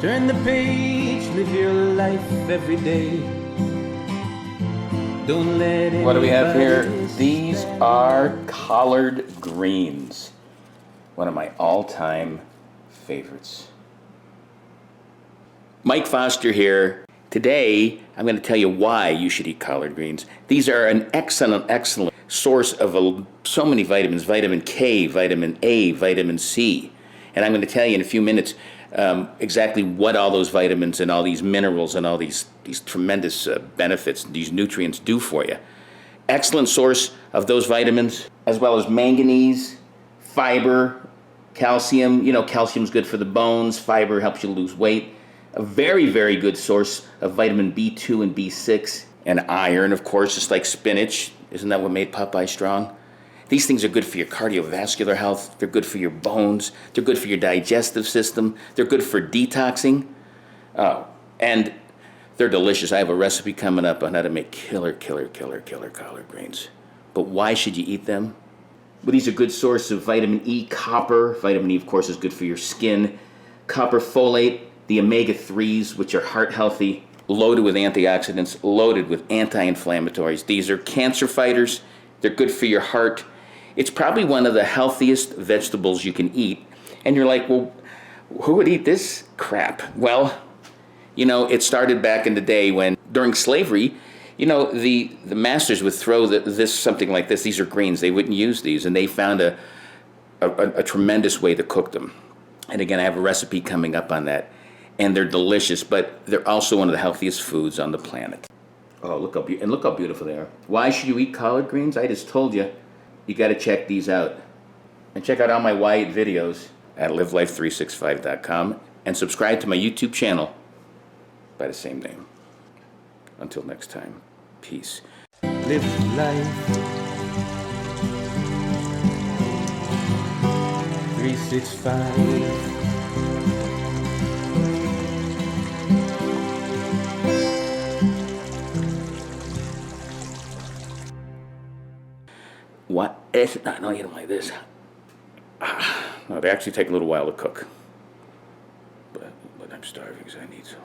Turn the page, live your life every day. Don't let What do we have here? anybody These stand are collard greens. One of my all-time favorites. Mike Foster here. Today, I'm going to tell you why you should eat collard greens. These are an excellent source of so many vitamins. Vitamin K, vitamin A, vitamin C. And I'm going to tell you in a few minutes exactly what all those vitamins and all these minerals and all these tremendous benefits, these nutrients do for you. Excellent source of those vitamins, as well as manganese, fiber, calcium. You know, calcium's good for the bones. Fiber helps you lose weight. A very, very good source of vitamin B2 and B6. And iron, of course, just like spinach. Isn't that what made Popeye strong? These things are good for your cardiovascular health. They're good for your bones. They're good for your digestive system. They're good for detoxing. Oh, and they're delicious. I have a recipe coming up on how to make killer collard greens. But why should you eat them? Well, these are a good source of vitamin E, copper. Vitamin E, of course, is good for your skin. Copper, folate, the omega-3s, which are heart healthy, loaded with antioxidants, loaded with anti-inflammatories. These are cancer fighters. They're good for your heart. It's probably one of the healthiest vegetables you can eat. And you're like, well, who would eat this crap? Well, you know, it started back in the day when, during slavery, you know, the masters would throw something like this. These are greens. They wouldn't use these. And they found a tremendous way to cook them. And again, I have a recipe coming up on that. And they're delicious, but they're also one of the healthiest foods on the planet. Oh, look how beautiful they are. Why should you eat collard greens? I just told you. You got to check these out. And check out all my Why Eat videos at livelife365.com. And subscribe to my YouTube channel by the same name. Until next time, peace. live life 365. What? No, you don't like this. No, they actually take a little while to cook. But I'm starving, so I need some.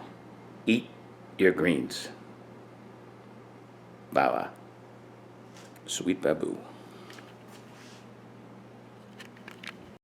Eat your greens. Baba. Sweet Babu.